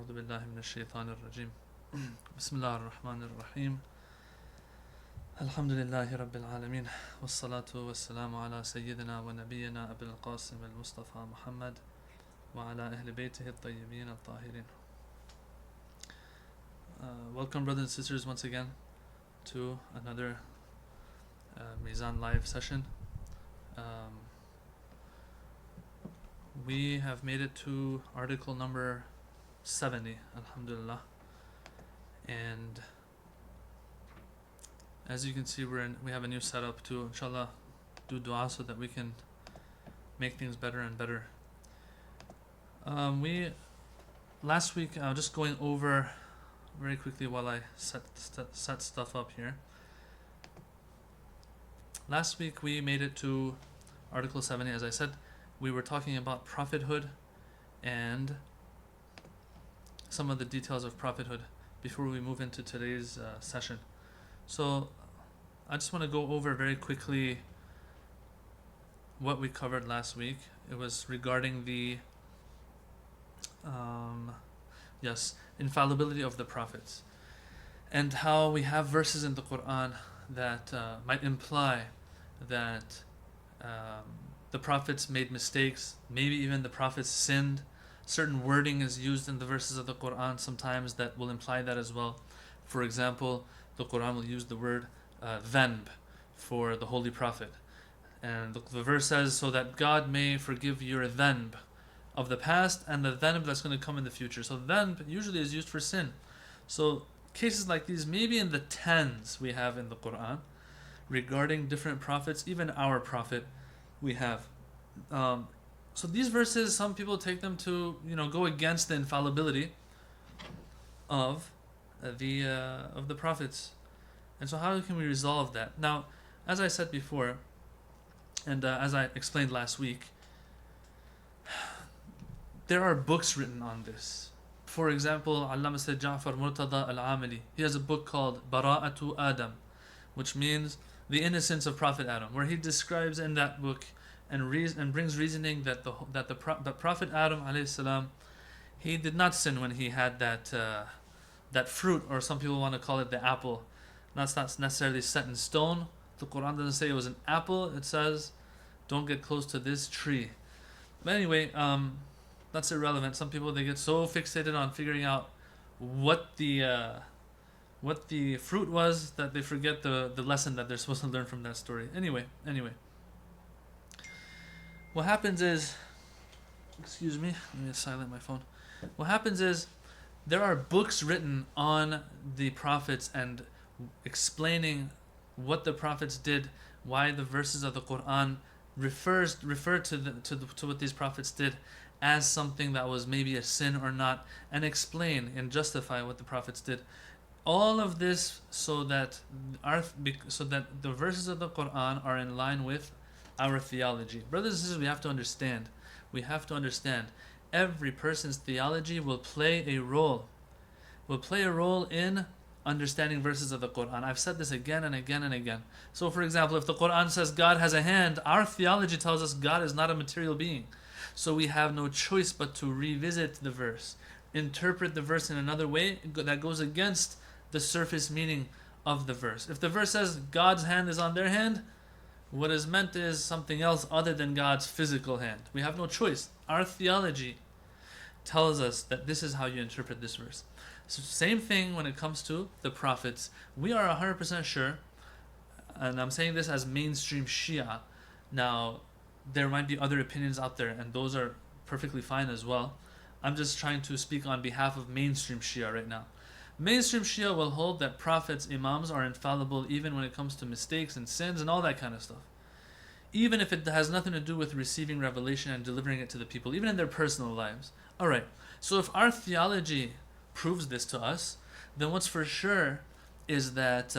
أعوذ بالله من الشيطان الرجيم بسم الله الرحمن الرحيم الحمد لله رب العالمين والصلاة والسلام على سيدنا ونبينا أبي القاسم المصطفى محمد وعلى أهل بيته الطيبين الطاهرين. Welcome brothers and sisters once again to another Mizan live session. We have made it to article number 70, alhamdulillah, and as you can see we have a new setup to inshallah do dua so that we can make things better and better. Last week, just going over very quickly while I set stuff up here. Last week we made it to article 70. As I said, we were talking about prophethood and some of the details of prophethood before we move into today's session. So I just want to go over very quickly what we covered last week. It was regarding the infallibility of the prophets, and how we have verses in the Quran that might imply that the prophets made mistakes, maybe even the prophets sinned. Certain wording is used in the verses of the Quran sometimes that will imply that as well. For example, the Quran will use the word dhanb for the Holy Prophet. And the verse says, so that God may forgive your dhanb of the past and the dhanb that's going to come in the future. So dhanb usually is used for sin. So cases like these, maybe in the tens we have in the Quran regarding different prophets, even our prophet we have. So these verses, some people take them to go against the infallibility of the prophets. And so how can we resolve that? Now, as I said before, and as I explained last week, there are books written on this. For example, Allama Sayyid Jafar al-Amili, he has a book called Bara'atu Adam, which means the innocence of Prophet Adam, where he describes in that book and brings reasoning that the Prophet Adam alayhi salam, he did not sin when he had that fruit, or some people want to call it the apple. That's not necessarily set in stone. The Quran doesn't say it was an apple. It says, don't get close to this tree. But anyway, that's irrelevant. Some people, they get so fixated on figuring out what the fruit was that they forget the lesson that they're supposed to learn from that story. Anyway. What happens is, excuse me, let me silent my phone. What happens is, there are books written on the prophets and explaining what the prophets did, why the verses of the Quran refer to what these prophets did as something that was maybe a sin or not, and explain and justify what the prophets did. All of this so that the verses of the Quran are in line with our theology. Brothers and sisters, we have to understand every person's theology will play a role in understanding verses of the Quran. I've said this again and again and again. So for example, if the Quran says God has a hand, our theology tells us God is not a material being. So we have no choice but to revisit the verse, interpret the verse in another way that goes against the surface meaning of the verse. If the verse says God's hand is on their hand, what is meant is something else other than God's physical hand. We have no choice. Our theology tells us that this is how you interpret this verse. So same thing when it comes to the prophets. We are 100% sure, and I'm saying this as mainstream Shia. Now, there might be other opinions out there, and those are perfectly fine as well. I'm just trying to speak on behalf of mainstream Shia right now. Mainstream Shia will hold that prophets, imams are infallible even when it comes to mistakes and sins and all that kind of stuff. Even if it has nothing to do with receiving revelation and delivering it to the people, even in their personal lives. Alright, so if our theology proves this to us, then what's for sure is that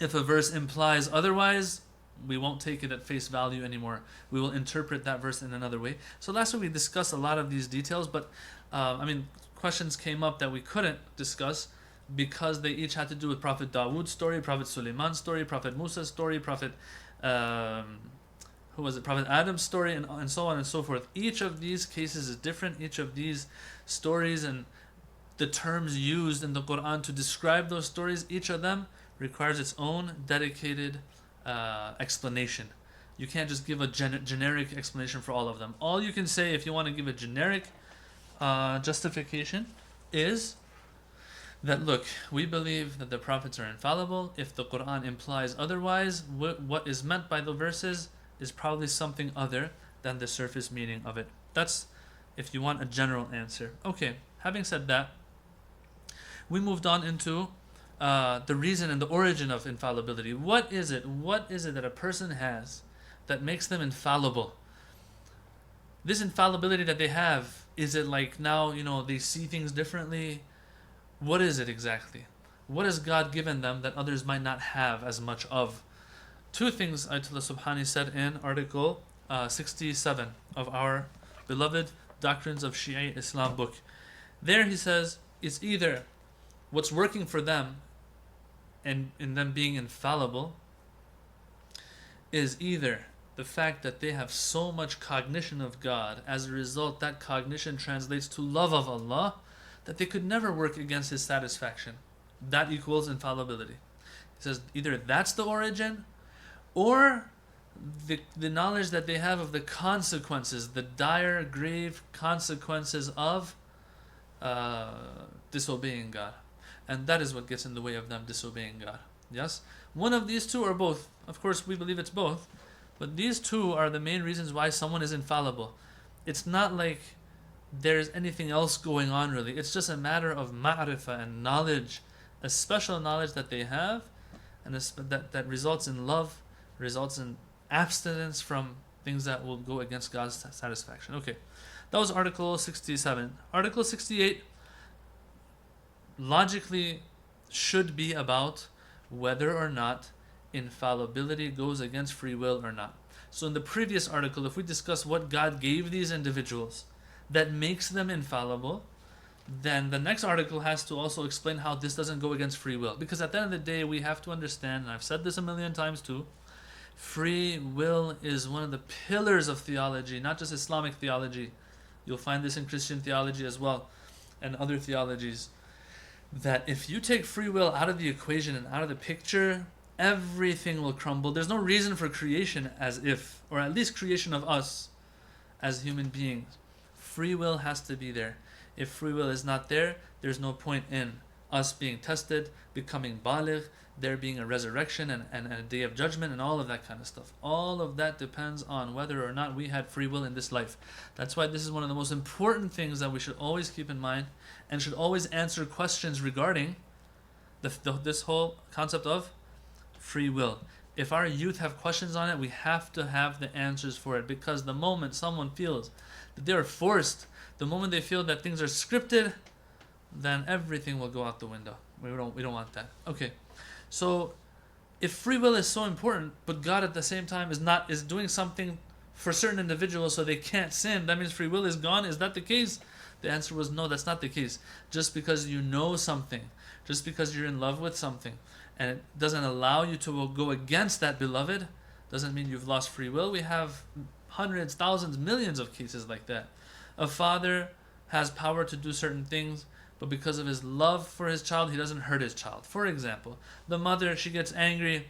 if a verse implies otherwise, we won't take it at face value anymore. We will interpret that verse in another way. So last week we discussed a lot of these details, but questions came up that we couldn't discuss because they each had to do with Prophet Dawood's story, Prophet Sulaiman's story, Prophet Musa's story, Prophet who was it, Prophet Adam's story, and so on and so forth. Each of these cases is different. Each of these stories and the terms used in the Quran to describe those stories, each of them requires its own dedicated explanation. You can't just give a generic explanation for all of them. All you can say, if you want to give a generic justification, is that, look, we believe that the prophets are infallible. If the Quran implies otherwise, what is meant by the verses is probably something other than the surface meaning of it. That's if you want a general answer. Okay, having said that, we moved on into the reason and the origin of infallibility. What is it? What is it that a person has that makes them infallible? This infallibility that they have, is it like now, they see things differently? What is it exactly? What has God given them that others might not have as much of? Two things Ayatullah Subhani said in article 67 of our beloved Doctrines of Shi Islam book. There he says, it's either what's working for them and in them being infallible is either the fact that they have so much cognition of God, as a result that cognition translates to love of Allah, that they could never work against His satisfaction. That equals infallibility. He says either that's the origin, or the knowledge that they have of the consequences, the dire, grave consequences of disobeying God. And that is what gets in the way of them disobeying God. Yes? One of these two or both. Of course, we believe it's both. But these two are the main reasons why someone is infallible. It's not like there's anything else going on really. It's just a matter of ma'rifah and knowledge, a special knowledge that they have, and that results in love, results in abstinence from things that will go against God's satisfaction. Okay, that was Article 67. Article 68 logically should be about whether or not infallibility goes against free will or not. So in the previous article, if we discuss what God gave these individuals that makes them infallible, then the next article has to also explain how this doesn't go against free will. Because at the end of the day, we have to understand, and I've said this a million times too, free will is one of the pillars of theology, not just Islamic theology. You'll find this in Christian theology as well, and other theologies. That if you take free will out of the equation and out of the picture, everything will crumble. There's no reason for creation as if, or at least creation of us as human beings. Free will has to be there. If free will is not there, there's no point in us being tested, becoming baligh, there being a resurrection and a day of judgment and all of that kind of stuff. All of that depends on whether or not we had free will in this life. That's why this is one of the most important things that we should always keep in mind and should always answer questions regarding this whole concept of free will. If our youth have questions on it, we have to have the answers for it, because the moment someone feels that they are forced, the moment they feel that things are scripted, then everything will go out the window. We don't want that. Okay. So if free will is so important, but God at the same time is doing something for certain individuals so they can't sin, that means free will is gone. Is that the case? The answer was no, that's not the case. Just because you know something, just because you're in love with something, and it doesn't allow you to go against that beloved, doesn't mean you've lost free will. We have hundreds, thousands, millions of cases like that. A father has power to do certain things, but because of his love for his child, he doesn't hurt his child. For example, the mother, she gets angry.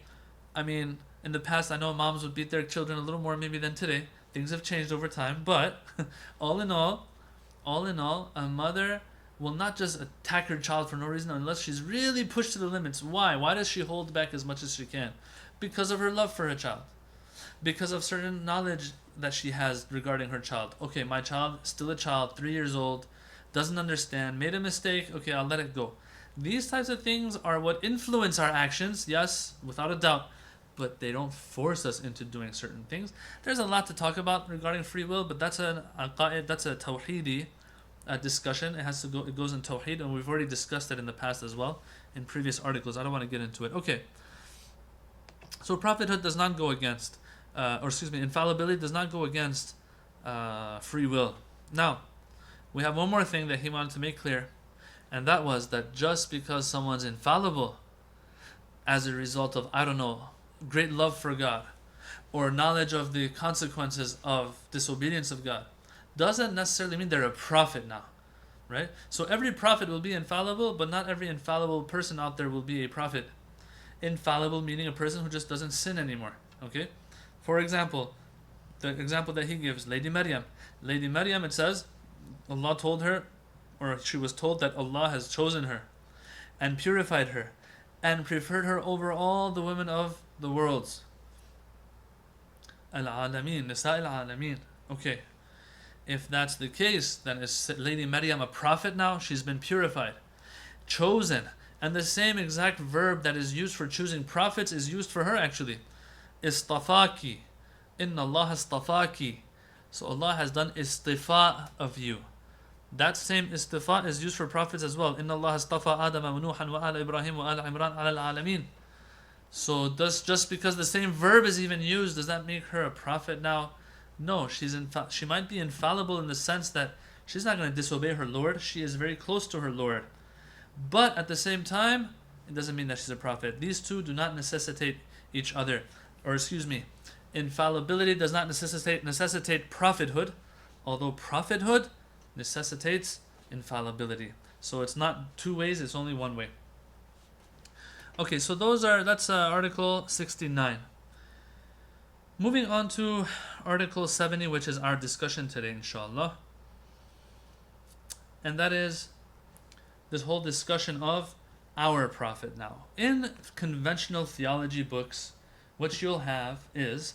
I mean, in the past, I know moms would beat their children a little more maybe than today. Things have changed over time, but all in all, a mother will not just attack her child for no reason unless she's really pushed to the limits. Why? Why does she hold back as much as she can? Because of her love for her child. Because of certain knowledge that she has regarding her child. Okay, my child, still a child, 3 years old, doesn't understand, made a mistake, okay, I'll let it go. These types of things are what influence our actions, yes, without a doubt, but they don't force us into doing certain things. There's a lot to talk about regarding free will, but that's a tawheedi discussion. It goes in tawheed, and we've already discussed it in the past as well in previous articles. I don't want to get into it. Okay. So prophethood does not go against, infallibility does not go against free will. Now, we have one more thing that he wanted to make clear, and that was that just because someone's infallible as a result of, great love for God, or knowledge of the consequences of disobedience of God, doesn't necessarily mean they're a prophet now, right? So every prophet will be infallible, but not every infallible person out there will be a prophet. Infallible meaning a person who just doesn't sin anymore. Okay? For example, the example that he gives, Lady Maryam. Lady Maryam, it says, Allah told her, or she was told that Allah has chosen her and purified her and preferred her over all the women of the worlds. Al-Alameen, Nisa al-Alameen. Okay. If that's the case, then is Lady Maryam a prophet now? She's been purified, chosen. And the same exact verb that is used for choosing prophets is used for her actually. Istafaki. Inna Allah istafaki. So Allah has done istifa of you. That same istifa is used for prophets as well. Inna Allah istafa Adam wa Nuhan wa ala Ibrahim wa ala Imran ala al-alamin. So just because the same verb is even used, does that make her a prophet now? No, she might be infallible in the sense that she's not going to disobey her Lord. She is very close to her Lord. But at the same time, it doesn't mean that she's a prophet. These two do not necessitate each other. Or excuse me, infallibility does not necessitate prophethood, although prophethood necessitates infallibility. So it's not two ways, it's only one way. Okay, so that's Article 69. Moving on to Article 70, which is our discussion today, inshallah. And that is this whole discussion of our prophet now. In conventional theology books, what you'll have is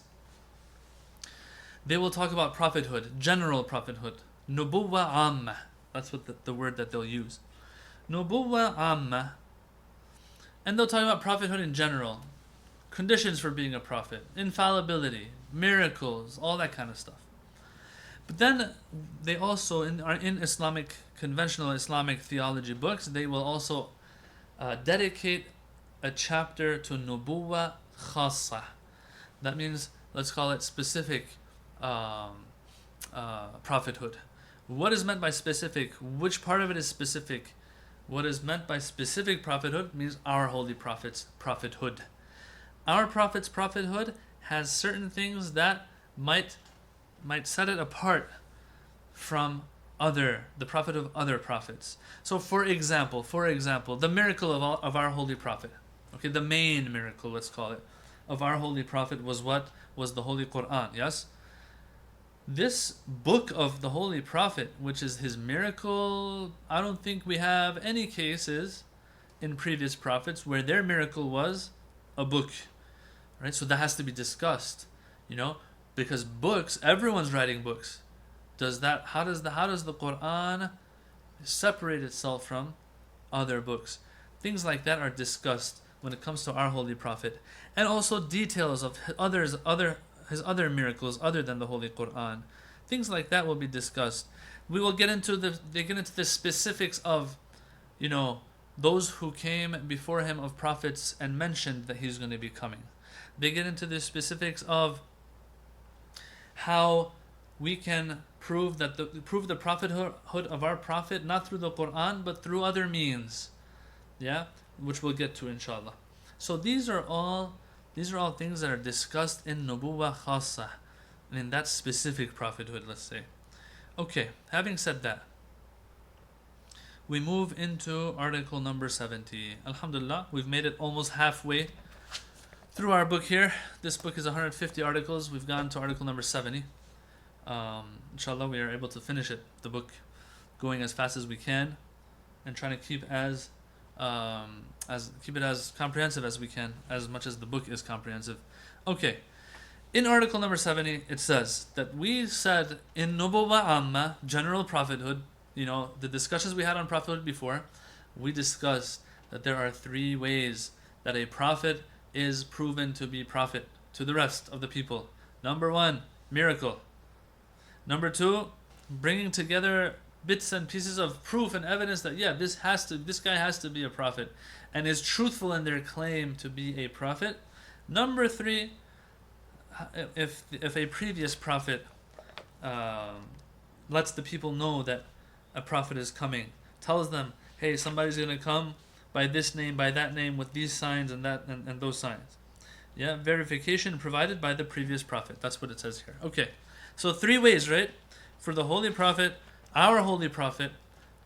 they will talk about prophethood, general prophethood. Nubuwa amma. That's what the word that they'll use. Nubuwa amma. And they'll talk about prophethood in general. Conditions for being a prophet, infallibility, miracles, all that kind of stuff. But then they also, in Islamic, conventional Islamic theology books, they will also dedicate a chapter to nubuwa khassa. That means, let's call it specific prophethood. What is meant by specific? Which part of it is specific? What is meant by specific prophethood means our holy prophet's prophethood. Our prophet's prophethood has certain things that might set it apart from the prophet of other prophets. So for example, the miracle of our holy prophet, okay, the main miracle, let's call it, of our holy prophet was what? Was the Holy Quran, yes? This book of the holy prophet, which is his miracle, I don't think we have any cases in previous prophets where their miracle was a book. Right? So that has to be discussed, because books, everyone's writing books. How does the Quran separate itself from other books? Things like that are discussed when it comes to our holy prophet, and also details of his other miracles other than the Holy Quran. Things like that will be discussed. We will get into the specifics of, those who came before him of prophets and mentioned that he's going to be coming. They get into the specifics of how we can prove the prophethood of our prophet not through the Quran but through other means, which we'll get to inshallah. So these are all things that are discussed in nubuwa khassa, and in that specific prophethood, let's say. Okay, having said that, we move into article number 70. Alhamdulillah, we've made it almost halfway through our book here. This book is 150 articles. We've gone to article number 70. Inshallah, we are able to finish the book, going as fast as we can, and trying to keep keep it as comprehensive as we can, as much as the book is comprehensive. Okay, in article number 70, it says that we said in Nubuwa Amma, general prophethood, the discussions we had on prophethood before, we discussed that there are three ways that a prophet is proven to be prophet to the rest of the people. Number one, miracle. Number two, bringing together bits and pieces of proof and evidence that this guy has to be a prophet and is truthful in their claim to be a prophet. Number three, if a previous prophet lets the people know that a prophet is coming, tells them, hey, somebody's going to come by this name, by that name, with these signs and those signs. Yeah, verification provided by the previous prophet. That's what it says here. Okay, so three ways, right, for the holy prophet, our holy prophet,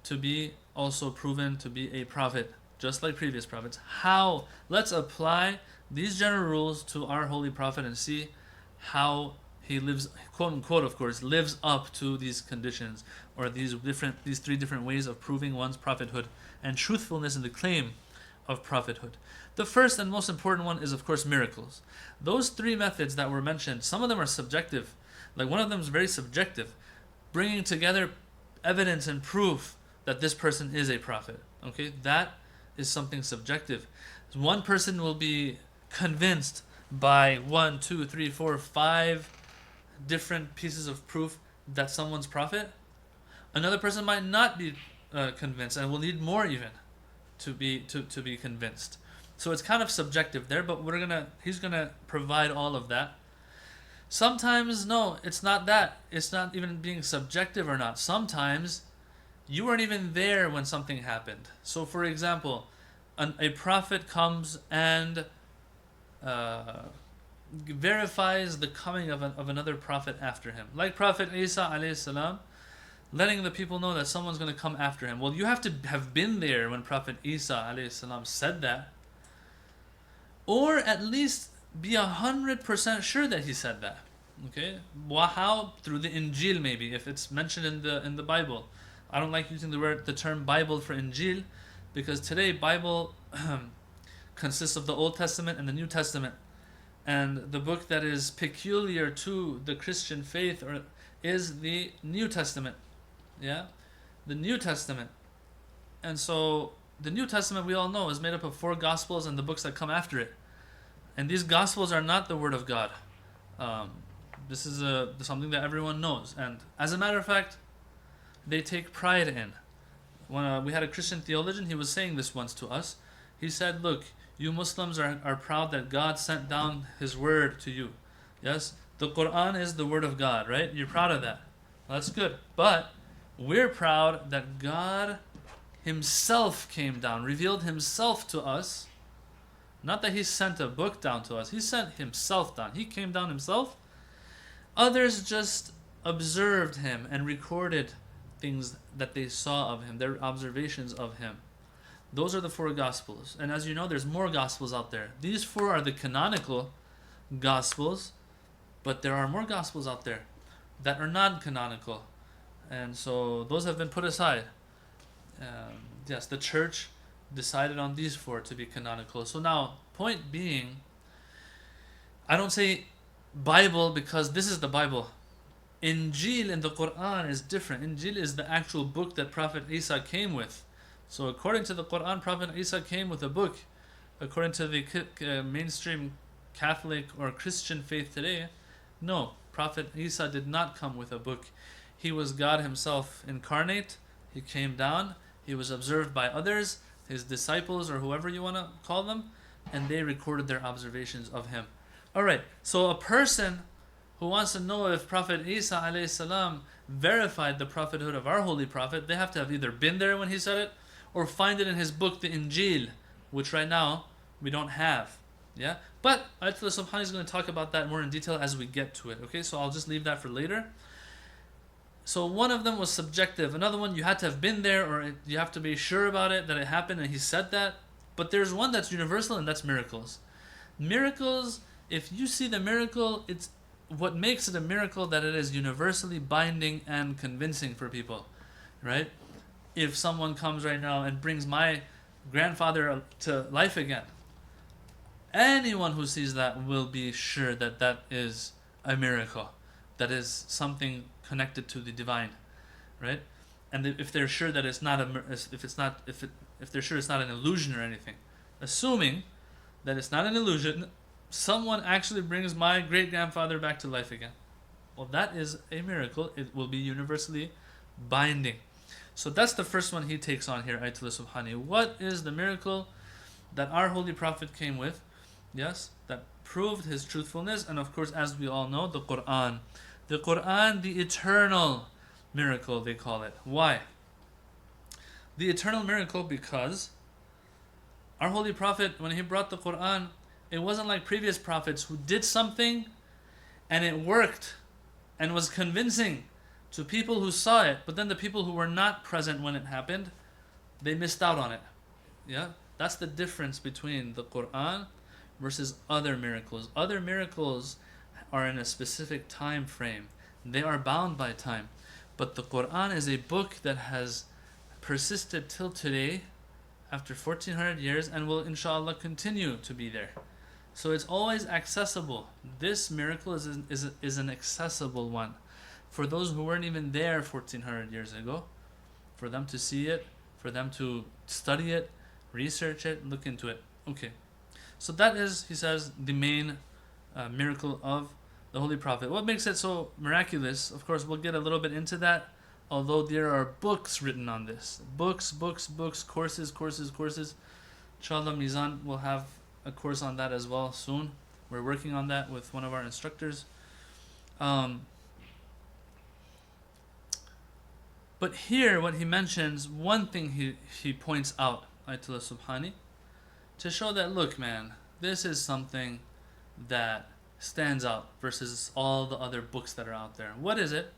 to be also proven to be a prophet, just like previous prophets. How? Let's apply these general rules to our holy prophet and see how he lives, quote unquote, of course, lives up to these conditions, or these three different ways of proving one's prophethood and truthfulness in the claim of prophethood. The first and most important one is, of course, miracles. Those three methods that were mentioned, some of them are subjective. Like one of them is very subjective, bringing together evidence and proof that this person is a prophet. Okay, that is something subjective. One person will be convinced by 1, 2, 3, 4, 5 different pieces of proof that someone's prophet. Another person might not be convinced and will need more even to be convinced. So it's kind of subjective there, but he's gonna provide all of that. Sometimes no, it's not that. It's not even being subjective or not. Sometimes you weren't even there when something happened. So for example, a prophet comes and verifies the coming of another prophet after him, like Prophet Isa alayhi salam, letting the people know that someone's going to come after him. Well, you have to have been there when Prophet Isa alayhi salam said that, or at least be 100% sure that he said that. Okay, how? Through the Injil, maybe, if it's mentioned in the Bible. I don't like using the term Bible for Injil, because today Bible consists of the Old Testament and the New Testament, and the book that is peculiar to the Christian faith is the New Testament. Yeah, the New Testament. And so the New Testament, we all know, is made up of 4 Gospels and the books that come after it. And these Gospels are not the Word of God. This is something that everyone knows. And as a matter of fact, they take pride in. When we had a Christian theologian, he was saying this once to us. He said, look, you Muslims are proud that God sent down His Word to you. Yes, the Quran is the Word of God, right? You're proud of that. Well, that's good. But we're proud that God Himself came down, revealed Himself to us. Not that He sent a book down to us. He sent Himself down. He came down Himself. Others just observed Him and recorded things that they saw of Him, their observations of Him. Those are the 4 Gospels. And as you know, there's more Gospels out there. These 4 are the canonical Gospels, but there are more Gospels out there that are non-canonical. And so those have been put aside. Yes, the church decided on these 4 to be canonical. So now, point being, I don't say Bible because this is the Bible. Injil in the Quran is different. Injil is the actual book that Prophet Isa came with. So according to the Quran, Prophet Isa came with a book. According to the mainstream Catholic or Christian faith today, no, Prophet Isa did not come with a book. He was God Himself incarnate. He came down. He was observed by others, His disciples or whoever you want to call them, and they recorded their observations of Him. Alright, so a person who wants to know if Prophet Isa alayhi salam verified the prophethood of our holy prophet, they have to have either been there when he said it, or find it in his book, the Injil, which right now we don't have. Yeah, but Ayatullah Subhani is going to talk about that more in detail as we get to it. Okay, so I'll just leave that for later. So one of them was subjective. Another one, you had to have been there, or you have to be sure about it, that it happened and he said that. But there's one that's universal, and that's miracles. Miracles, if you see the miracle, it's what makes it a miracle that it is universally binding and convincing for people, right? If someone comes right now and brings my grandfather to life again, anyone who sees that will be sure that that is a miracle, that is something connected to the divine, right? And if they're sure that it's not if they're sure it's not an illusion or anything, assuming that it's not an illusion, someone actually brings my great grandfather back to life again. Well, that is a miracle. It will be universally binding. So that's the first one he takes on here, Ayatullah Subhani. What is the miracle that our holy prophet came with? Yes, that proved his truthfulness. And of course, as we all know, the Quran. The Quran, the eternal miracle, they call it. Why? The eternal miracle because our holy prophet, when he brought the Quran, It wasn't like previous prophets who did something and it worked and was convincing to people who saw it, but then the people who were not present when it happened, they missed out on it. Yeah? That's the difference between the Quran versus other miracles. Other miracles are in a specific time frame. They are bound by time. But the Quran is a book that has persisted till today, after 1400 years, and will inshallah continue to be there. So it's always accessible. This miracle is an accessible one for those who weren't even there 1400 years ago, for them to see it, for them to study it, research it, look into it. Okay, so that is, he says, the main miracle of the Holy Prophet. What makes it so miraculous? Of course, we'll get a little bit into that, although there are books written on this. Books, courses. Inshallah, Mizan will have a course on that as well soon. We're working on that with one of our instructors. But here, what he mentions, one thing he points out, Ayatullah Subhani, to show that, look, man, this is something that stands out versus all the other books that are out there. What is it?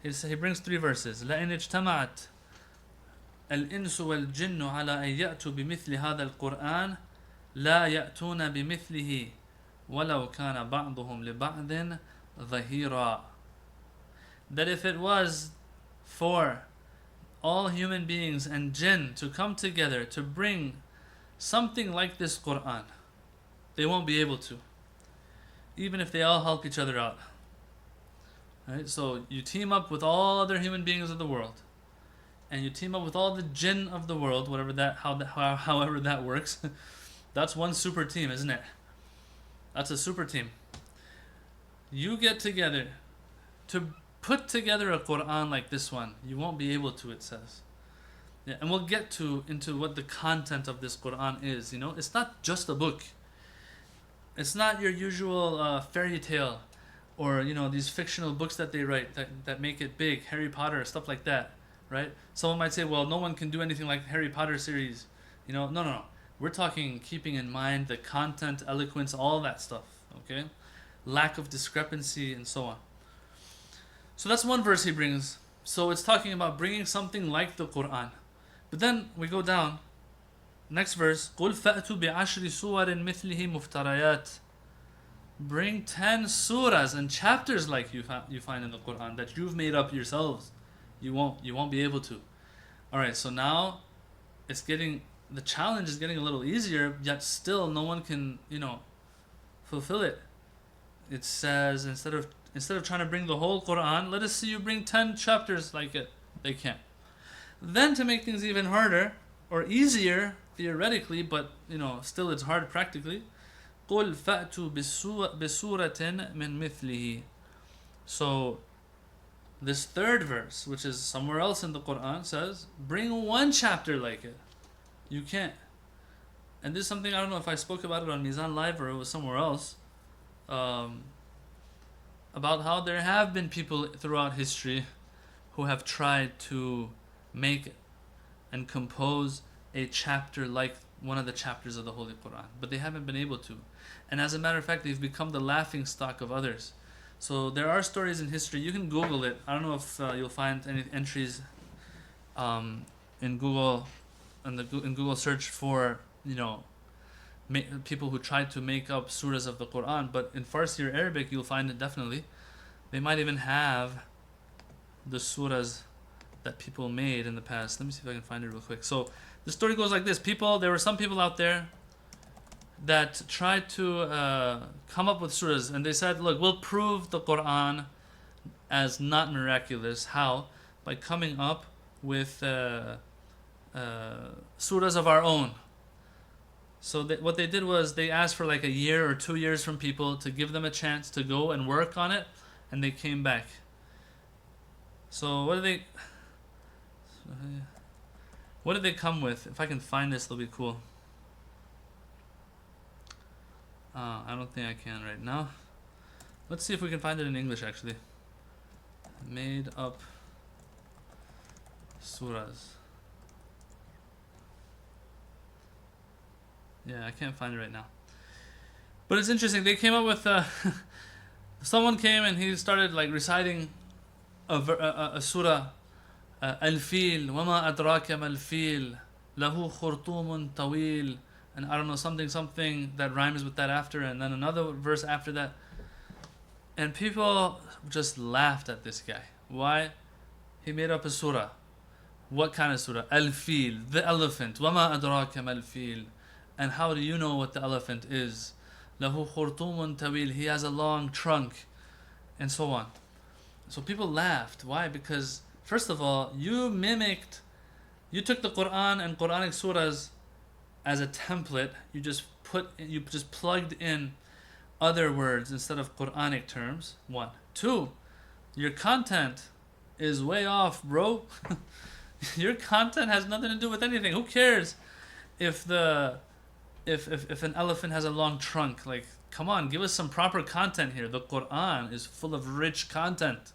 He brings 3 verses. لَإِنِ اجْتَمَعَتْ الْإِنسُ وَالْجِنُّ عَلَىٰ أَن يَأْتُوا بِمِثْلِ هَذَا الْقُرْآنِ لَا يَأْتُونَ بِمِثْلِهِ وَلَوْ كَانَ بَعْضُهُمْ لِبَعْضٍ ظَهِيرًا. That if it was for all human beings and jinn to come together to bring something like this Quran, they won't be able to, even if they all help each other out. Right? So you team up with all other human beings of the world, and you team up with all the jinn of the world, however that works. That's one super team, isn't it? That's a super team. You get together to put together a Quran like this one. You won't be able to, it says. Yeah, and we'll get into what the content of this Quran is. It's not just a book. It's not your usual fairy tale, or these fictional books that they write that make it big, Harry Potter, stuff like that, right? Someone might say, well, no one can do anything like Harry Potter series. No. We're talking keeping in mind the content, eloquence, all that stuff, okay? Lack of discrepancy and so on. So that's one verse he brings. So it's talking about bringing something like the Quran. But then we go down. Next verse. قُلْ فَأْتُوا بِعَشْرِ سُوَرٍ مِثْلِهِ مُفْتَرَيَاتٍ. Bring 10 surahs and chapters like you find in the Quran that you've made up yourselves. You won't be able to. Alright, so now the challenge is getting a little easier, yet still no one can, fulfill it. It says, instead of trying to bring the whole Quran, let us see you bring 10 chapters like it. They can't. Then to make things even harder, or easier theoretically, but still it's hard practically, قُلْ فَأْتُوا بِسُورَةٍ مِّن مِثْلِهِ. So this third verse, which is somewhere else in the Quran, says, bring 1 chapter like it. You can't. And this is something, I don't know if I spoke about it on Mizan Live or it was somewhere else, about how there have been people throughout history who have tried to make and compose a chapter like one of the chapters of the Holy Quran, but they haven't been able to. And as a matter of fact, they've become the laughing stock of others. So there are stories in history. You can Google it. I don't know if you'll find any entries in Google, in Google search for people who tried to make up surahs of the Quran. But in Farsi or Arabic, you'll find it definitely. They might even have the surahs that people made in the past. Let me see if I can find it real quick. So the story goes like this. There were some people out there that tried to come up with surahs, and they said, look, we'll prove the Quran as not miraculous. How? By coming up with surahs of our own. So what they did was they asked for like a year or 2 years from people to give them a chance to go and work on it, and they came back. So what did they come with? If I can find this, it'll be cool. I don't think I can right now. Let's see if we can find it in English actually. Made up surahs. Yeah, I can't find it right now. But it's interesting. They came up with someone came and he started like reciting a surah, Al-Fil, وَمَا أَدْرَاكَ مَا الْفِيلُ لَهُ خُرْطُومٌ طَوِيلٌ, and I don't know, something that rhymes with that after, and then another verse after that. And people just laughed at this guy. Why? He made up a surah. What kind of surah? Al-Fil, the elephant. وَمَا أَدْرَاكَ مَا الْفِيلُ, and how do you know what the elephant is? لَهُ خُرْطُومٌ طَوِيلٌ, he has a long trunk, and so on. So people laughed. Why? Because first of all, you took the Quran and Quranic surahs as a template. You just plugged in other words instead of Quranic terms. 1. 2, your content is way off, bro. Your content has nothing to do with anything. Who cares if an elephant has a long trunk? Like, come on, give us some proper content here. The Quran is full of rich content.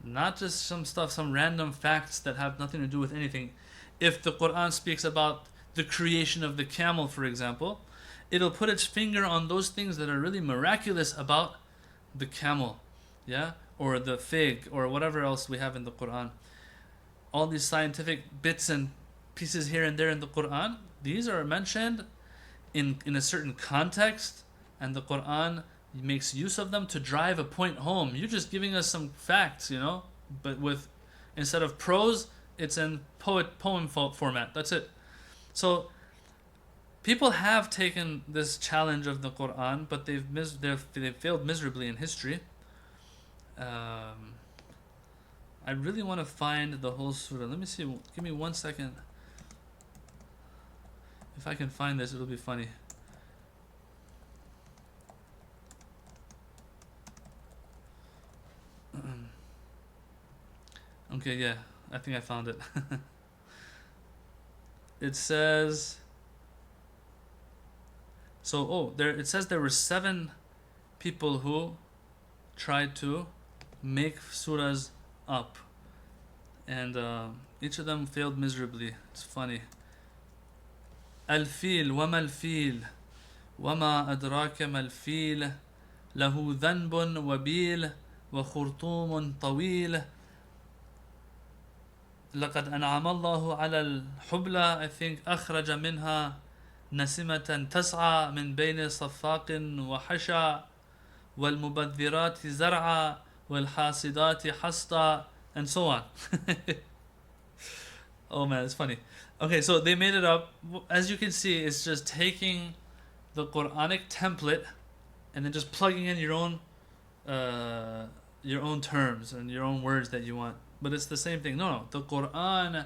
Not just some random facts that have nothing to do with anything. If the Quran speaks about the creation of the camel, for example, it'll put its finger on those things that are really miraculous about the camel, yeah, or the fig, or whatever else we have in the Quran. All these scientific bits and pieces here and there in the Quran, these are mentioned in a certain context, and the Quran makes use of them to drive a point home. You're just giving us some facts, but instead of prose, it's in poem format. That's it. So people have taken this challenge of the Quran, but they've failed miserably in history. I really want to find the whole surah. Let me see. Give me 1 second. If I can find this, it'll be funny. Okay, yeah, I think I found it. It says, it says there were 7 people who tried to make surahs up, and each of them failed miserably. It's funny. Al-Fil, وَمَا الْفِيلُ وَمَا أَدْرَاكَ مَا الْفِيلُ لَهُ ذَنْبٌ وَبِيلٌ وَخُرْطُومٌ طَوِيلٌ لقد أنعم الله على الحبلى, I think, أخرج منها نسمة تسعى من بين صفاق وحشى والمبذرات زرعا والحاصدات حصدا, and so on. Oh man, it's funny. Okay, so they made it up. As you can see, it's just taking the Quranic template and then just plugging in your own terms and your own words that you want. But it's the same thing. No, the Quran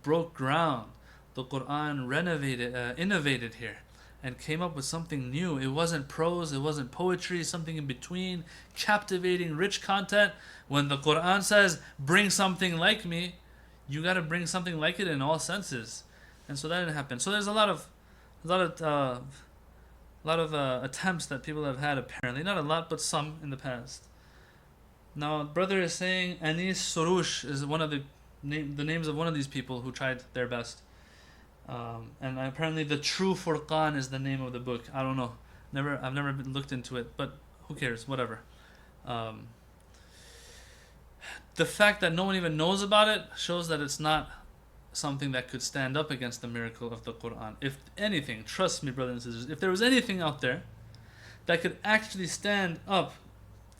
broke ground. The Quran innovated here, and came up with something new. It wasn't prose, it wasn't poetry, something in between, captivating, rich content. When the Quran says, bring something like me, you got to bring something like it in all senses. And so that didn't happen. So there's a lot of attempts that people have had, apparently. Not a lot, but some in the past. Now, brother is saying Anis Soroush is one of the names of one of these people who tried their best. And apparently the True Furqan is the name of the book. I don't know. I've never looked into it, but who cares? Whatever. The fact that no one even knows about it shows that it's not something that could stand up against the miracle of the Quran. If anything, trust me, brothers and sisters, if there was anything out there that could actually stand up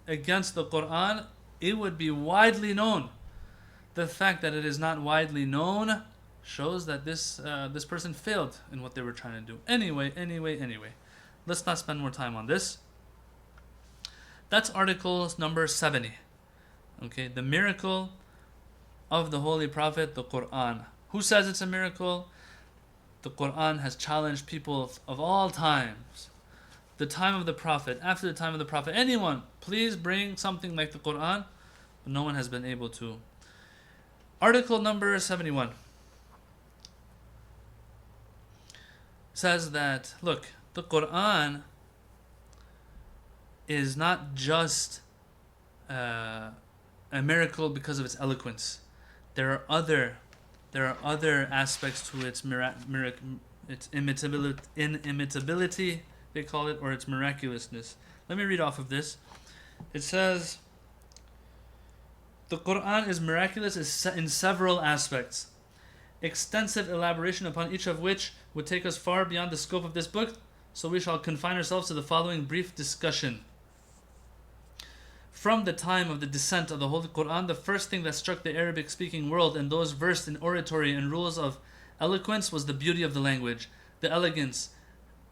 against the Quran, it would be widely known. The fact that it is not widely known shows that this person failed in what they were trying to do. Anyway, let's not spend more time on this. That's article number 70. Okay, the miracle of the Holy Prophet, the Quran. Who says it's a miracle? The Quran has challenged people of all times. The time of the Prophet, after the time of the Prophet, anyone, please bring something like the Quran. But no one has been able to. Article number 71 says that, look, the Quran is not just a miracle because of its eloquence. There are other aspects to its its inimitability, they call it, or its miraculousness. Let me read off of this. It says, the Quran is miraculous in several aspects. Extensive elaboration upon each of which would take us far beyond the scope of this book, so we shall confine ourselves to the following brief discussion. From the time of the descent of the Holy Quran, the first thing that struck the Arabic-speaking world and those versed in oratory and rules of eloquence was the beauty of the language, the elegance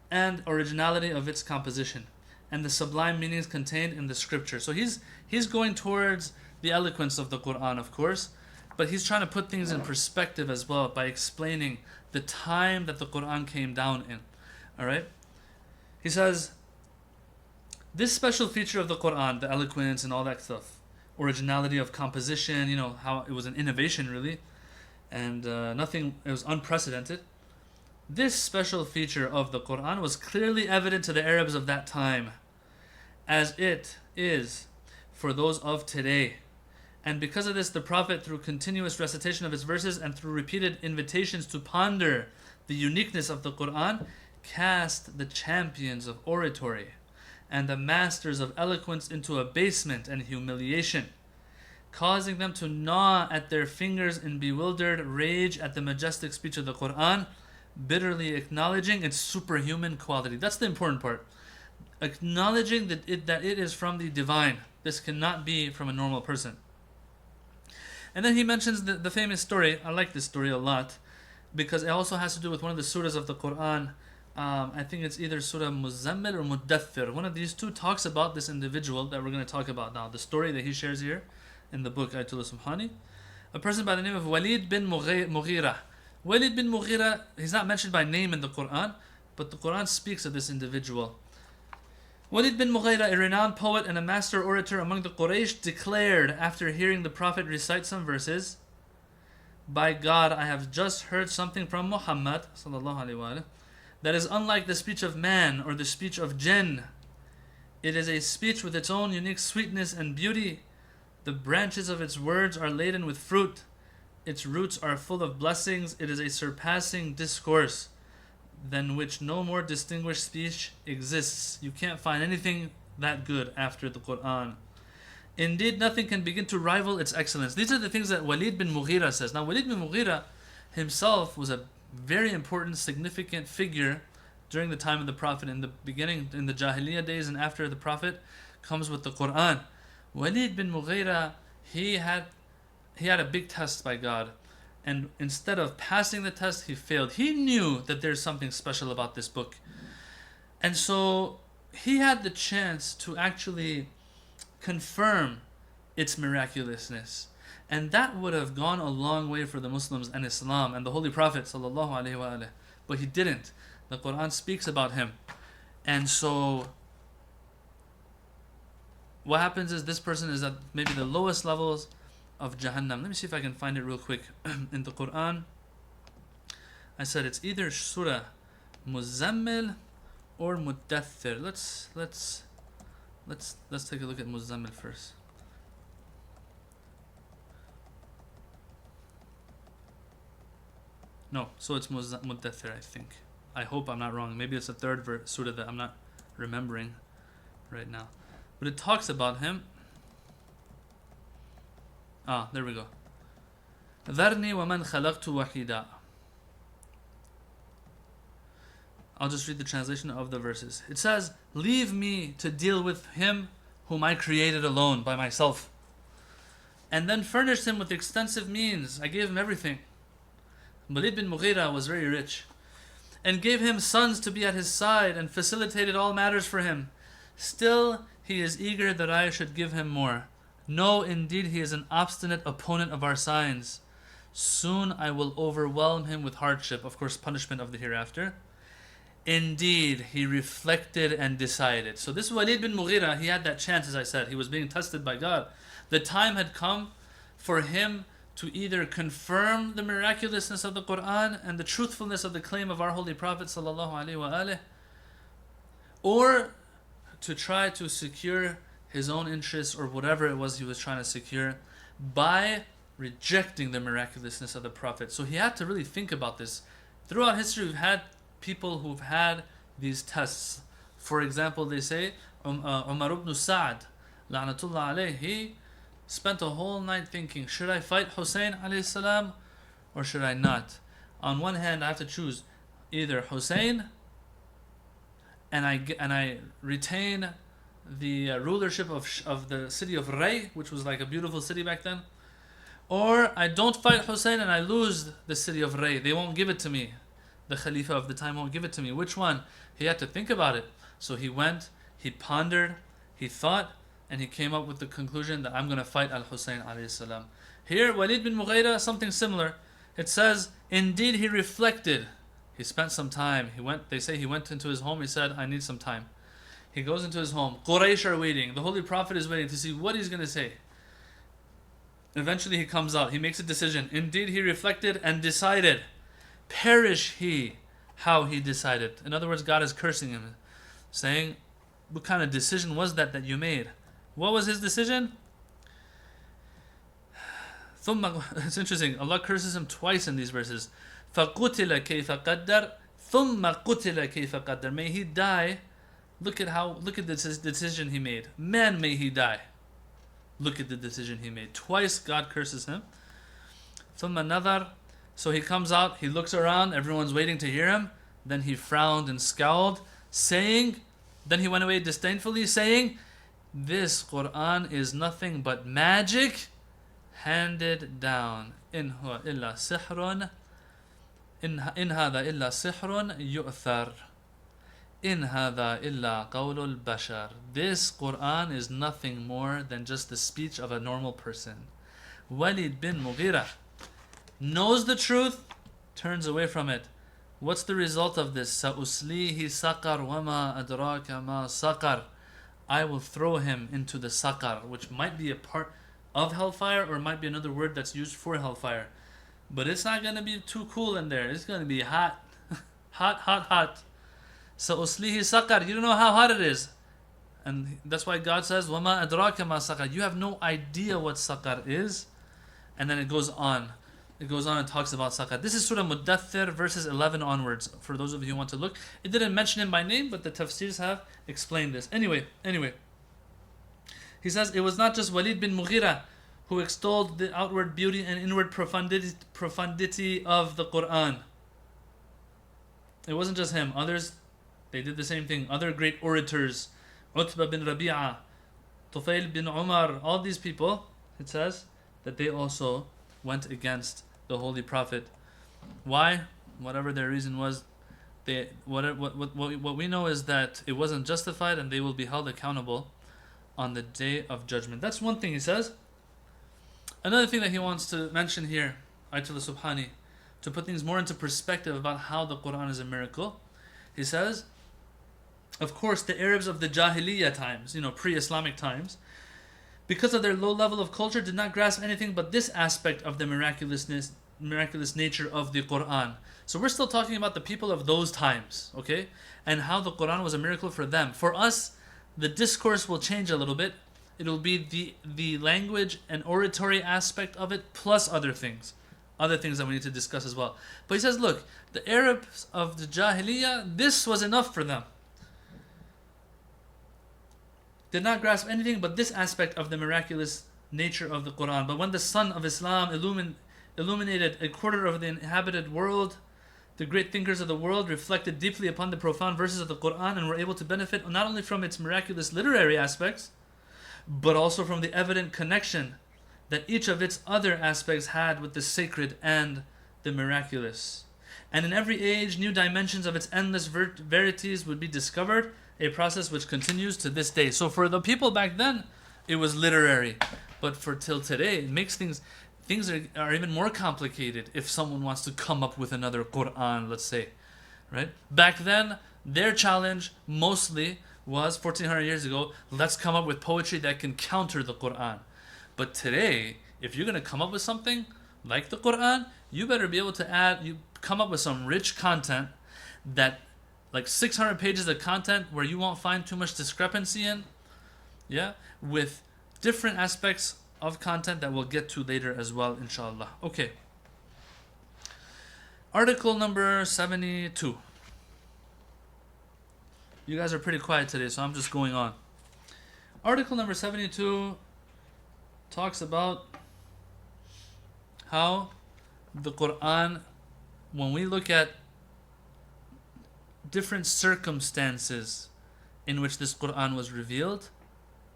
and originality of its composition, and the sublime meanings contained in the scripture. So he's going towards the eloquence of the Quran, of course, but he's trying to put things in perspective as well by explaining the time that the Quran came down in. Alright? He says, this special feature of the Quran, the eloquence and all that stuff, originality of composition, how it was an innovation really, and it was unprecedented. This special feature of the Quran was clearly evident to the Arabs of that time, as it is for those of today. And because of this, the Prophet, through continuous recitation of its verses and through repeated invitations to ponder the uniqueness of the Quran, cast the champions of oratory and the masters of eloquence into abasement and humiliation, causing them to gnaw at their fingers in bewildered rage at the majestic speech of the Quran, bitterly acknowledging its superhuman quality. That's the important part. Acknowledging that it is from the divine. This cannot be from a normal person. And then he mentions the famous story. I like this story a lot because it also has to do with one of the surahs of the Quran. I think it's either Surah Muzammil or Muddathir. One of these two talks about this individual that we're going to talk about now. The story that he shares here in the book Ayatullah Subhani. A person by the name of Walid bin Mughira. Walid bin Mughira, he's not mentioned by name in the Quran, but the Quran speaks of this individual. Walid bin Mughira, a renowned poet and a master orator among the Quraysh, declared after hearing the Prophet recite some verses, by God, I have just heard something from Muhammad sallallahu alaihi wasallam that is unlike the speech of man or the speech of jinn. It is a speech with its own unique sweetness and beauty. The branches of its words are laden with fruit. Its roots are full of blessings. It is a surpassing discourse than which no more distinguished speech exists. You can't find anything that good after the Quran. Indeed, nothing can begin to rival its excellence. These are the things that Walid bin Mughira says. Now, Walid bin Mughira himself was a very important, significant figure during the time of the Prophet. In the beginning, in the Jahiliyyah days and after the Prophet comes with the Quran. Walid bin Mughira, he had a big test by God. And instead of passing the test, he failed. He knew that there's something special about this book. And so he had the chance to actually confirm its miraculousness. And that would have gone a long way for the Muslims and Islam and the Holy Prophet ﷺ. But he didn't. The Quran speaks about him. And so what happens is this person is at maybe the lowest levels of Jahannam. Let me see if I can find it real quick. In the Quran, I said it's either Surah Muzammil or Muddathir. Let's take a look at Muzammil first. No, so it's Muddathir, I think. I hope I'm not wrong. Maybe it's the third surah that I'm not remembering right now. But it talks about him. There we go. ذَرْنِي وَمَنْ خَلَقْتُ وَحِيدًا. I'll just read the translation of the verses. It says, leave me to deal with him whom I created alone by myself, and then furnished him with extensive means. I gave him everything. Walid bin Mughira was very rich, and gave him sons to be at his side, and facilitated all matters for him. Still, he is eager that I should give him more. No, indeed, he is an obstinate opponent of our signs. Soon I will overwhelm him with hardship, of course, punishment of the hereafter. Indeed, he reflected and decided. So this Walid bin Mughira, he had that chance, as I said. He was being tested by God. The time had come for him to either confirm the miraculousness of the Quran and the truthfulness of the claim of our Holy Prophet ﷺ, or to try to secure his own interests or whatever it was he was trying to secure by rejecting the miraculousness of the Prophet. So he had to really think about this. Throughout history, we've had people who've had these tests. For example, they say Umar ibn Sa'd, la'natullah alayhi, he spent a whole night thinking, should I fight Hussein alayhi salam or should I not? On one hand, I have to choose either Hussein and I retain the rulership of the city of Ray, which was like a beautiful city back then, or I don't fight Hussein and I lose the city of Ray. They won't give it to me. The Khalifa of the time won't give it to me. Which one? He had to think about it. So he went, he pondered, he thought, and he came up with the conclusion that I'm going to fight Al-Hussein alayhi salam. Here, Walid bin Mughira, something similar. It says, indeed he reflected. He spent some time. They say he went into his home. He said, I need some time. He goes into his home. Quraysh are waiting. The Holy Prophet is waiting to see what he's going to say. Eventually he comes out. He makes a decision. Indeed he reflected and decided. Perish he, how he decided. In other words, God is cursing him, saying, what kind of decision was that you made? What was his decision? It's interesting. Allah curses him twice in these verses. فَقُتِلَ كَيْفَ قَدَّرْ ثُمَّ قُتِلَ كَيْفَ قَدَّرْ. May he die. Look at the decision he made. Man, may he die. Look at the decision he made. Twice God curses him. ثُمَّ نَظَرْ. So he comes out, he looks around, everyone's waiting to hear him. Then he frowned and scowled, saying, then he went away disdainfully, saying, this Quran is nothing but magic handed down. In huwa illa sihrun. In hada illa sihrun yu'thar. In hada illa qawlul bashar. This Quran is nothing more than just the speech of a normal person. Walid bin Mughira knows the truth, turns away from it. What's the result of this? Sa'uslihi saqar wama adraka ma saqar. I will throw him into the saqar, which might be a part of hellfire or might be another word that's used for hellfire. But it's not going to be too cool in there. It's going to be hot. hot. Sa'uslihi saqar. You don't know how hot it is. And that's why God says, wama adraka ma saqar. You have no idea what saqar is. And then it goes on. It goes on and talks about Saqar. This is Surah Muddathir, verses 11 onwards, for those of you who want to look. It didn't mention him by name, but the tafsirs have explained this. Anyway. He says, it was not just Walid bin Mughira who extolled the outward beauty and inward profundity of the Quran. It wasn't just him. Others, they did the same thing. Other great orators, Utbah bin Rabi'ah, Tufail bin Umar, all these people, it says, that they also went against the Holy Prophet. Why? Whatever their reason was, what we know is that it wasn't justified and they will be held accountable on the Day of Judgment. That's one thing he says. Another thing that he wants to mention here, Ayatullah Subhani, to put things more into perspective about how the Quran is a miracle, he says, of course, the Arabs of the Jahiliyyah times, pre-Islamic times, because of their low level of culture, did not grasp anything but this aspect of the miraculous nature of the Quran. So we're still talking about the people of those times, okay? And how the Quran was a miracle for them. For us, the discourse will change a little bit. It will be the language and oratory aspect of it, plus other things that we need to discuss as well. But he says, look, the Arabs of the Jahiliyyah, this was enough for them. Did not grasp anything but this aspect of the miraculous nature of the Quran. But when the sun of Islam illuminated a quarter of the inhabited world, the great thinkers of the world reflected deeply upon the profound verses of the Quran and were able to benefit not only from its miraculous literary aspects, but also from the evident connection that each of its other aspects had with the sacred and the miraculous. And in every age, new dimensions of its endless verities would be discovered, a process which continues to this day. So for the people back then, it was literary. But for till today, it makes things are even more complicated if someone wants to come up with another Quran, let's say. Right? Back then, their challenge mostly was 1400 years ago, let's come up with poetry that can counter the Quran. But today, if you're going to come up with something like the Quran, you better be able to come up with some rich content that, like 600 pages of content where you won't find too much discrepancy in, with different aspects of content that we'll get to later as well, inshallah. Okay. Article number 72. You guys are pretty quiet today, so I'm just going on. Article number 72 talks about how the Quran, when we look at different circumstances in which this Quran was revealed,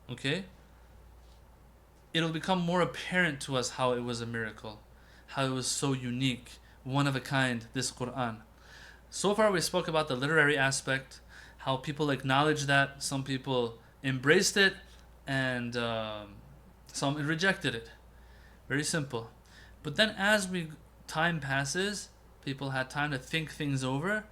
okay, it'll become more apparent to us how it was a miracle, how it was so unique, one of a kind, this Quran. So far we spoke about the literary aspect, how people acknowledged that, some people embraced it, and some rejected it. Very simple. But then as time passes, people had time to think things over,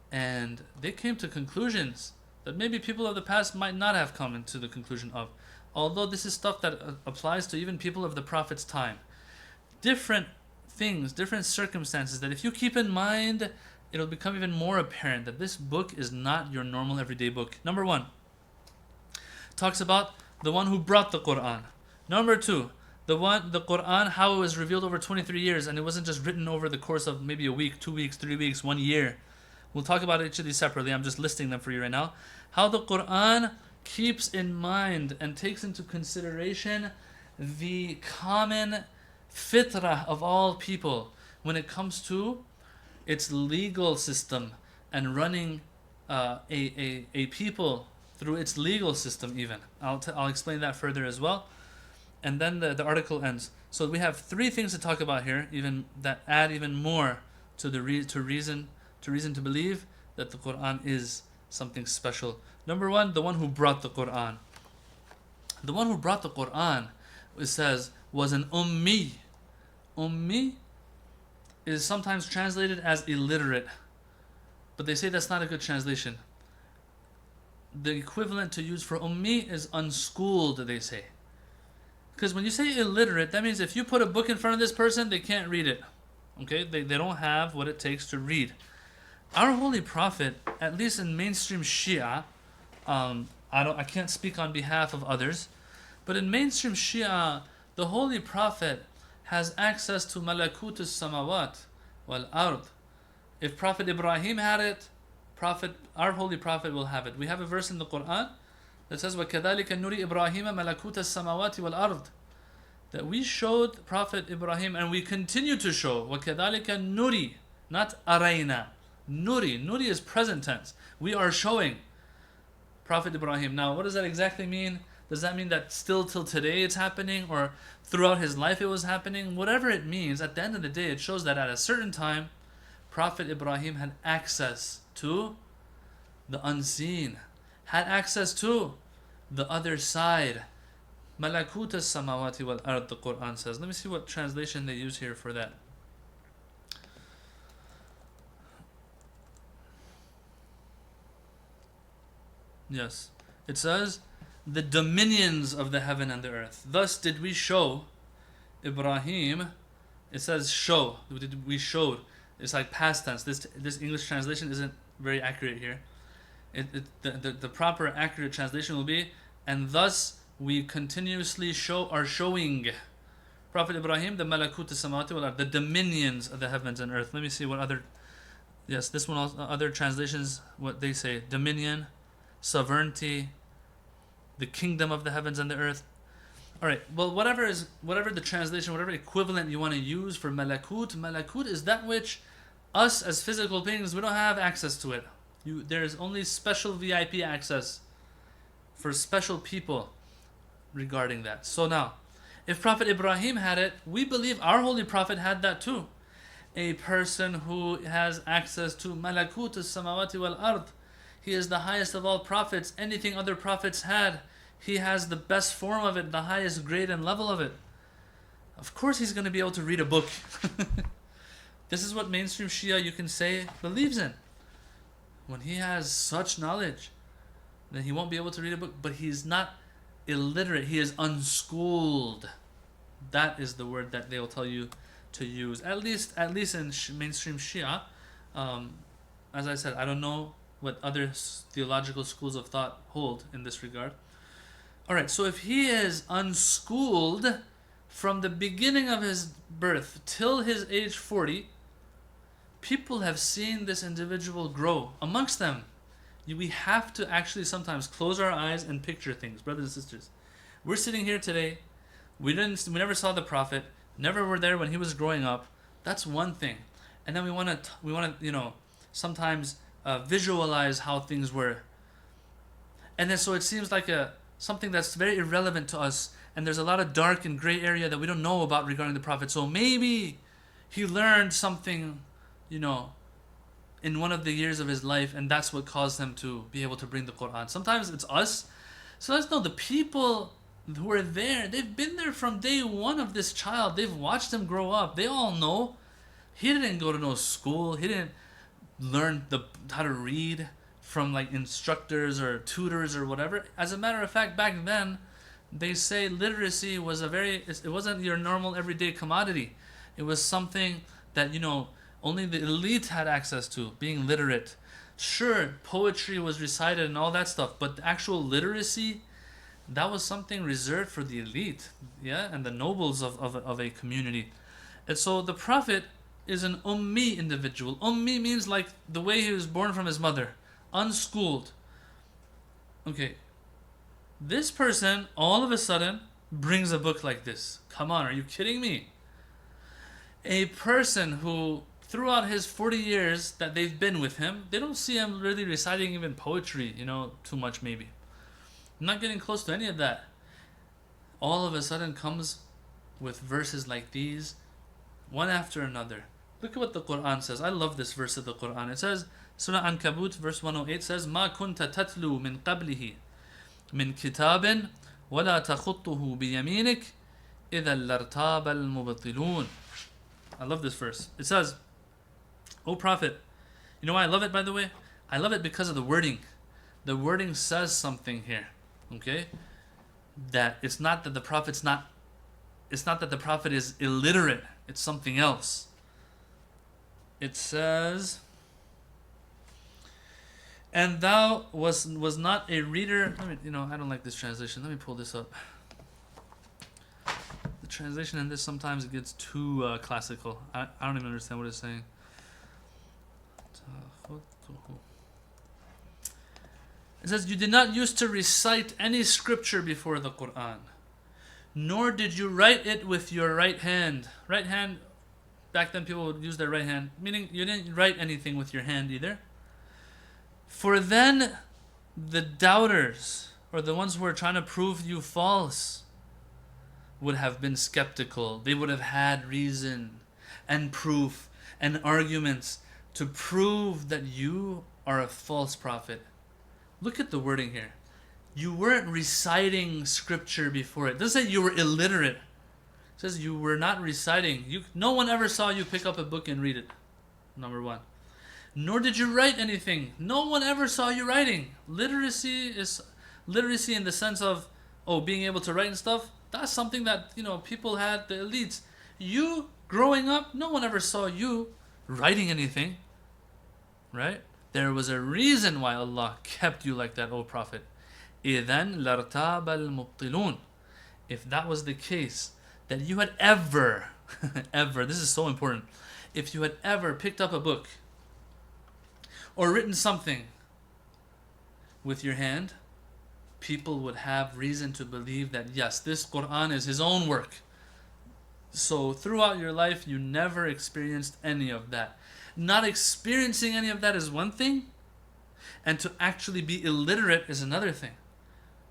and they came to conclusions that maybe people of the past might not have come into the conclusion of. Although this is stuff that applies to even people of the Prophet's time. Different things, different circumstances that if you keep in mind, it'll become even more apparent that this book is not your normal everyday book. Number 1, talks about the one who brought the Quran. Number 2, the Quran, how it was revealed over 23 years, and it wasn't just written over the course of maybe a week, 2 weeks, 3 weeks, 1 year. We'll talk about each of these separately. I'm just listing them for you right now. How the Quran keeps in mind and takes into consideration the common fitrah of all people when it comes to its legal system and running a people through its legal system even. I'll explain that further as well. And then the article ends. So we have 3 things to talk about here, even that add even more to the reason to believe that the Quran is something special. Number 1, the one who brought the Quran. The one who brought the Quran, it says, was an Ummi. Ummi is sometimes translated as illiterate, but they say that's not a good translation. The equivalent to use for Ummi is unschooled, they say. Because when you say illiterate, that means if you put a book in front of this person, they can't read it. Okay? They don't have what it takes to read. Our Holy Prophet, at least in mainstream Shia, I can't speak on behalf of others, but in mainstream Shia, the Holy Prophet has access to Malakut as-Samawat wal Ard. If Prophet Ibrahim had it, our Holy Prophet will have it. We have a verse in the Quran that says, وَكَذَلِكَ نُرِي إِبْرَاهِيمَ مَلَكُوتَ السَّمَاوَاتِ وَالْأَرْضِ, that we showed Prophet Ibrahim, and we continue to show, وَكَذَلِكَ نُرِي, not أَرَيْنَا. Nuri is present tense. We are showing Prophet Ibrahim. Now, what does that exactly mean? Does that mean that still till today it's happening, or throughout his life it was happening? Whatever it means, at the end of the day, it shows that at a certain time, Prophet Ibrahim had access to the unseen, had access to the other side. Malakut as-Samawati wal Ard, the Quran says. Let me see what translation they use here for that. Yes. It says, the dominions of the heaven and the earth. Thus did we show Ibrahim. It says show. We showed. It's like past tense. This English translation isn't very accurate here. The proper accurate translation will be, and thus we continuously are showing Prophet Ibrahim the Malakut as-Samawati wal Ard, the dominions of the heavens and earth. Let me see what other. Yes, this one also, other translations, what they say: dominion, sovereignty, the kingdom of the heavens and the earth. All right. Well, whatever the translation, whatever equivalent you want to use for malakut is that which us as physical beings, we don't have access to it. There's only special VIP access for special people regarding that. So now, if Prophet Ibrahim had it, we believe our Holy Prophet had that too. A person who has access to Malakut as-Samawati wal Ard. He is the highest of all prophets. Anything other prophets had, he has the best form of it, the highest grade and level of it. Of course he's going to be able to read a book. This is what mainstream Shia, you can say, believes in. When he has such knowledge, then he won't be able to read a book. But he's not illiterate. He is unschooled. That is the word that they will tell you to use. At least in mainstream Shia. As I said, I don't know what other theological schools of thought hold in this regard. Alright, so if he is unschooled from the beginning of his birth till his age 40, people have seen this individual grow amongst them. We have to actually sometimes close our eyes and picture things, brothers and sisters. We're sitting here today. We never saw the Prophet. Never were there when he was growing up. That's one thing. And then we want to, sometimes visualize how things were. And then so it seems like something that's very irrelevant to us. And there's a lot of dark and gray area that we don't know about regarding the Prophet. So maybe he learned something, in one of the years of his life, and that's what caused him to be able to bring the Quran. Sometimes it's us. So let's know the people who are there, they've been there from day one of this child. They've watched him grow up. They all know. He didn't go to no school. He didn't learn how to read from like instructors or tutors or whatever. As a matter of fact, back then, they say literacy was it wasn't your normal everyday commodity. It was something that, only the elite had access to, being literate. Sure, poetry was recited and all that stuff, but the actual literacy, that was something reserved for the elite, and the nobles of a community. And so the Prophet is an ummi individual. Ummi means like the way he was born from his mother, unschooled. Okay, this person all of a sudden brings a book like this. Come on, are you kidding me? A person who throughout his 40 years that they've been with him, they don't see him really reciting even poetry, too much maybe. I'm not getting close to any of that. All of a sudden comes with verses like these, one after another. Look at what the Quran says. I love this verse of the Quran. It says, Surah Ankabut verse 108 says, مَا كُنْتَ تَتْلُو مِنْ قَبْلِهِ مِنْ كِتَابٍ وَلَا تَخُطُّهُ بِيَمِينِكَ إِذَا لَارْتَابَ الْمُبْطِلُونَ. I love this verse. It says, O Prophet, you know why I love it, by the way? I love it because of the wording. The wording says something here, okay? That it's not that the Prophet is illiterate. It's something else. It says, and thou was not a reader. I don't like this translation. Let me pull this up. The translation in this sometimes it gets too classical. I don't even understand what it's saying. It says, you did not used to recite any scripture before the Quran, nor did you write it with your right hand. Right hand, back then people would use their right hand, meaning you didn't write anything with your hand either. For then the doubters, or the ones who were trying to prove you false, would have been skeptical. They would have had reason and proof and arguments to prove that you are a false prophet. Look at the wording here. You weren't reciting scripture before it. It doesn't say you were illiterate. It says you were not reciting. No one ever saw you pick up a book and read it. Number one. Nor did you write anything. No one ever saw you writing. Literacy is literacy in the sense of being able to write and stuff. That's something that people had, the elites. You growing up, no one ever saw you writing anything. Right? There was a reason why Allah kept you like that, O Prophet. إِذَنْ لَارْتَابَ الْمُبْطِلُونَ. If that was the case, that you had ever, this is so important, if you had ever picked up a book or written something with your hand, people would have reason to believe that yes, this Quran is his own work. So throughout your life, you never experienced any of that. Not experiencing any of that is one thing, and to actually be illiterate is another thing.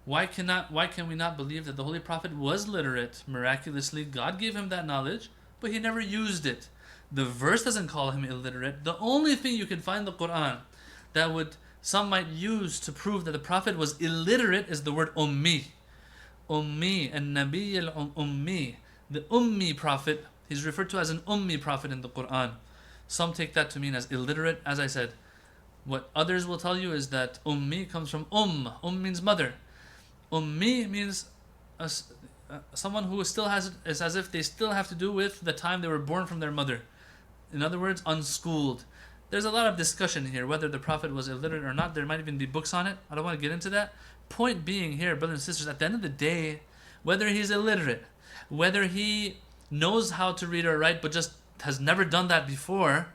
Why can we not believe that the Holy Prophet was literate? Miraculously, God gave him that knowledge, but he never used it. The verse doesn't call him illiterate. The only thing you can find in the Quran that some might use to prove that the Prophet was illiterate is the word ummi. Ummi, and Nabi al-Ummi. The Ummi Prophet, he's referred to as an Ummi Prophet in the Quran. Some take that to mean as illiterate. As I said, what others will tell you is that Ummi comes from means mother. Ummi means someone who still has, it's as if they still have to do with the time they were born from their mother. In other words, unschooled. There's a lot of discussion here whether the Prophet was illiterate or not. There might even be books on it. I don't want to get into that. Point being here, brothers and sisters, at the end of the day, whether he's illiterate, whether he knows how to read or write but just has never done that before,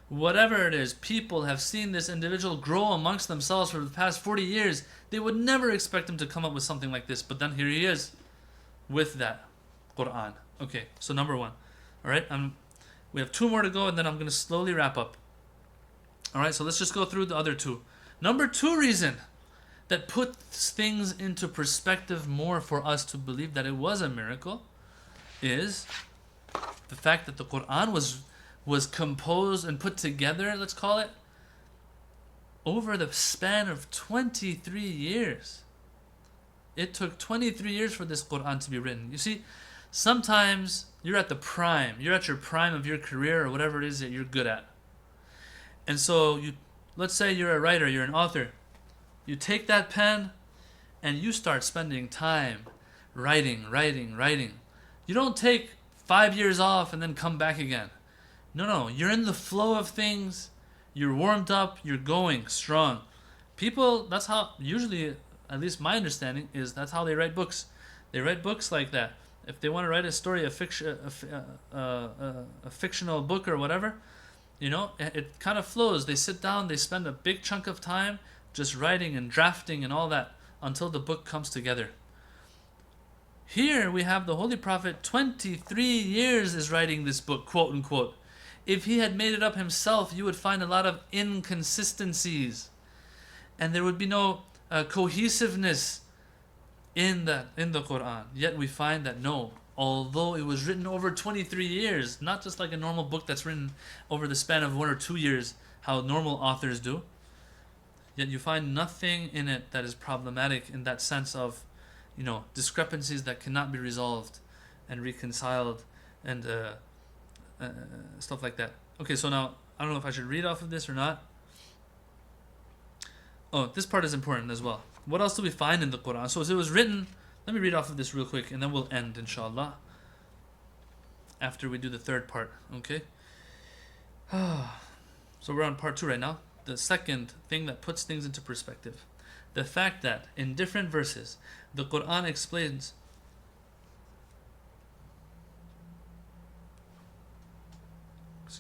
whatever it is, people have seen this individual grow amongst themselves for the past 40 years. They would never expect him to come up with something like this, but then here he is with that Quran. Okay, so number one. Alright, we have two more to go, and then I'm going to slowly wrap up. Alright, so let's just go through the other two. Number two reason that puts things into perspective more for us to believe that it was a miracle is the fact that the Quran was composed and put together, let's call it, over the span of 23 years. It took 23 years for this Quran to be written. You see, sometimes you're at the prime, you're at your prime of your career or whatever it is that you're good at. And so let's say you're a writer, you're an author. You take that pen and you start spending time writing. You don't take 5 years off and then come back again. No, you're in the flow of things. You're warmed up. You're going strong. People, that's how, usually, at least my understanding, is that's how they write books. They write books like that. If they want to write a story, a fictional book or whatever, it kind of flows. They sit down, they spend a big chunk of time just writing and drafting and all that until the book comes together. Here we have the Holy Prophet, 23 years is writing this book, quote unquote. If he had made it up himself, you would find a lot of inconsistencies, and there would be no cohesiveness in the Quran. Yet we find that no, although it was written over 23 years, not just like a normal book that's written over the span of 1 or 2 years, how normal authors do, yet you find nothing in it that is problematic in that sense of, discrepancies that cannot be resolved and reconciled and stuff like that. Okay, so now, I don't know if I should read off of this or not. Oh, this part is important as well. What else do we find in the Quran? So it was written, let me read off of this real quick and then we'll end, inshallah, after we do the third part, okay? So we're on part 2 right now. The second thing that puts things into perspective. The fact that in different verses, the Quran explains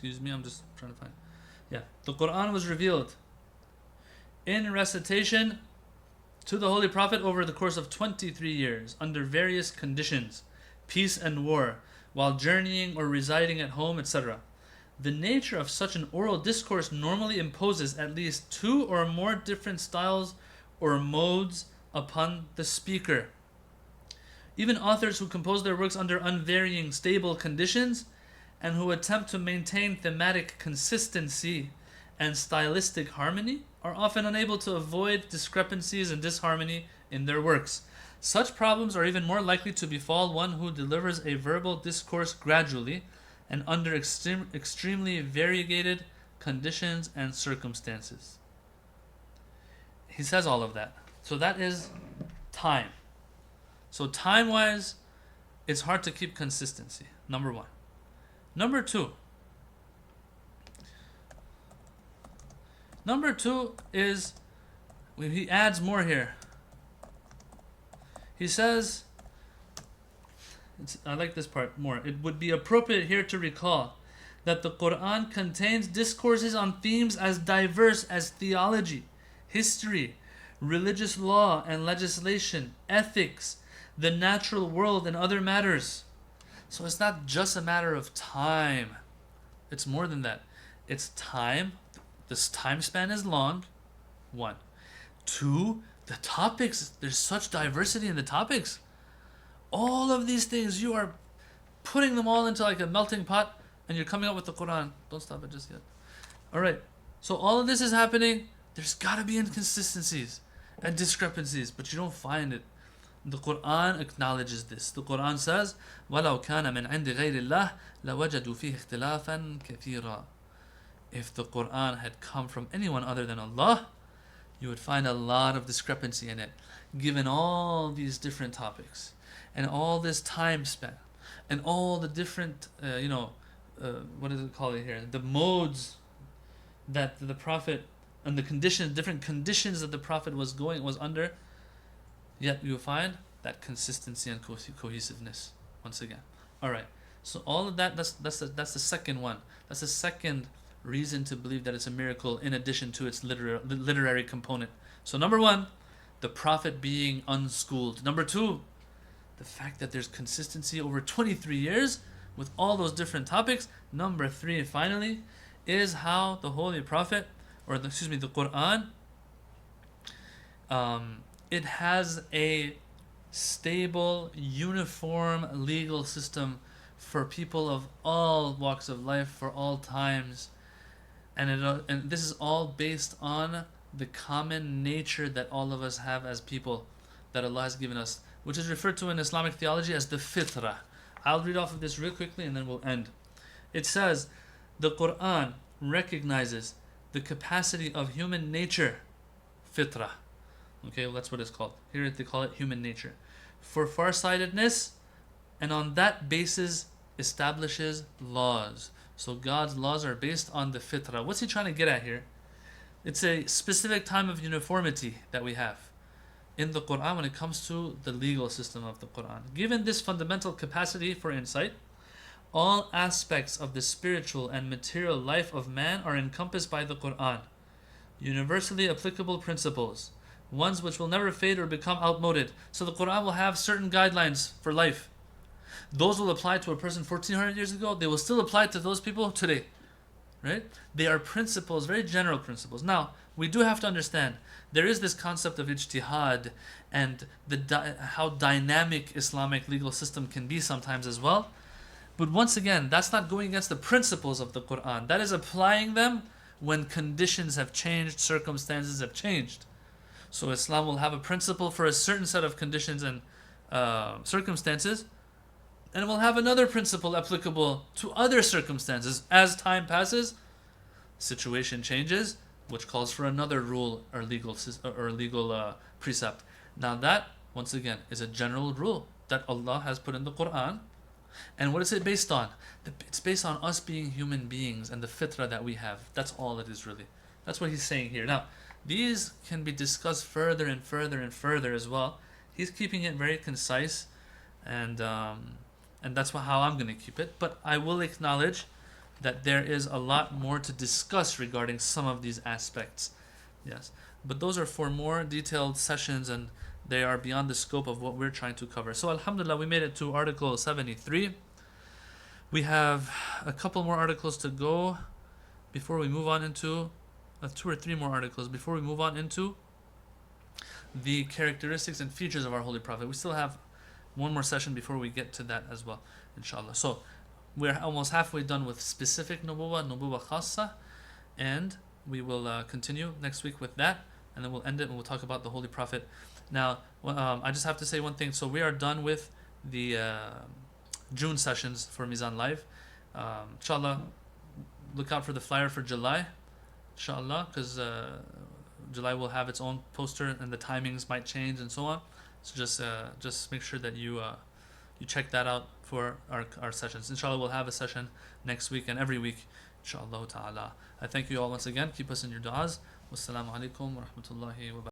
I'm just trying to find. The Quran was revealed in recitation to the Holy Prophet over the course of 23 years under various conditions, peace and war, while journeying or residing at home, etc. The nature of such an oral discourse normally imposes at least 2 or more different styles or modes upon the speaker. Even authors who compose their works under unvarying, stable conditions and who attempt to maintain thematic consistency and stylistic harmony are often unable to avoid discrepancies and disharmony in their works. Such problems are even more likely to befall one who delivers a verbal discourse gradually and under extremely variegated conditions and circumstances. He says all of that. So that is time. So time-wise, it's hard to keep consistency, number one. Number two is, he adds more here. He says, I like this part more. It would be appropriate here to recall that the Quran contains discourses on themes as diverse as theology, history, religious law and legislation, ethics, the natural world, and other matters. So it's not just a matter of time. It's more than that. It's time. This time span is long. 1. 2, the topics. There's such diversity in the topics. All of these things, you are putting them all into like a melting pot and you're coming up with the Quran. Don't stop it just yet. Alright. So all of this is happening. There's got to be inconsistencies and discrepancies, but you don't find it. The Quran acknowledges this. The Quran says, وَلَوْ كَانَ مِنْ عِنْدِ غَيْرِ اللَّهِ لَوَجَدُوا فِيهِ اخْتِلَافًا كَثِيرًا. If the Quran had come from anyone other than Allah, you would find a lot of discrepancy in it, given all these different topics and all this time span and all the different, what is it called here? The modes that the Prophet and the conditions, different conditions that the Prophet was under. Yet you find that consistency and cohesiveness once again. All right. So all of that, that's the second one. That's the second reason to believe that it's a miracle in addition to its literary component. So number one, the Prophet being unschooled. Number two, the fact that there's consistency over 23 years with all those different topics. Number three, finally, is how the Holy Prophet, the Quran, it has a stable, uniform legal system for people of all walks of life, for all times, and this is all based on the common nature that all of us have as people, that Allah has given us, which is referred to in Islamic theology as the fitrah. I'll read off of this real quickly and then we'll end. It says, the Quran recognizes the capacity of human nature, fitrah. Okay, well, that's what it's called. Here they call it human nature. For farsightedness, and on that basis establishes laws. So God's laws are based on the fitrah. What's he trying to get at here? It's a specific time of uniformity that we have in the Quran when it comes to the legal system of the Quran. Given this fundamental capacity for insight, all aspects of the spiritual and material life of man are encompassed by the Quran. Universally applicable principles, ones which will never fade or become outmoded. So the Quran will have certain guidelines for life. Those will apply to a person 1400 years ago, they will still apply to those people today. Right? They are principles, very general principles. Now, we do have to understand, there is this concept of ijtihad and how dynamic Islamic legal system can be sometimes as well. But once again, that's not going against the principles of the Quran. That is applying them when conditions have changed, circumstances have changed. So Islam will have a principle for a certain set of conditions and circumstances, and it will have another principle applicable to other circumstances. As time passes, situation changes, which calls for another rule or legal precept. Now that, once again, is a general rule that Allah has put in the Quran. And what is it based on? It's based on us being human beings and the fitrah that we have. That's all it is really. That's what he's saying here. Now, these can be discussed further and further and further as well. He's keeping it very concise, and that's how I'm going to keep it. But I will acknowledge that there is a lot more to discuss regarding some of these aspects. Yes, but those are for more detailed sessions, and they are beyond the scope of what we're trying to cover. So alhamdulillah, we made it to article 73. We have a couple more articles to go before we move on into 2 or 3 more articles before we move on into the characteristics and features of our Holy Prophet. We still have one more session before we get to that as well, inshallah. So we're almost halfway done with specific nubuwwah khassa, and we will continue next week with that, and then we'll end it and we'll talk about the Holy Prophet. Now, I just have to say one thing. So we are done with the June sessions for Mizan Live. Inshallah, look out for the flyer for July, inshallah, because July will have its own poster and the timings might change and so on. So just make sure that you check that out for our sessions. Inshallah, we'll have a session next week and every week, inshallah ta'ala. I thank you all once again. Keep us in your du'as. Wassalamu alaikum wa rahmatullahi wa barakatuh.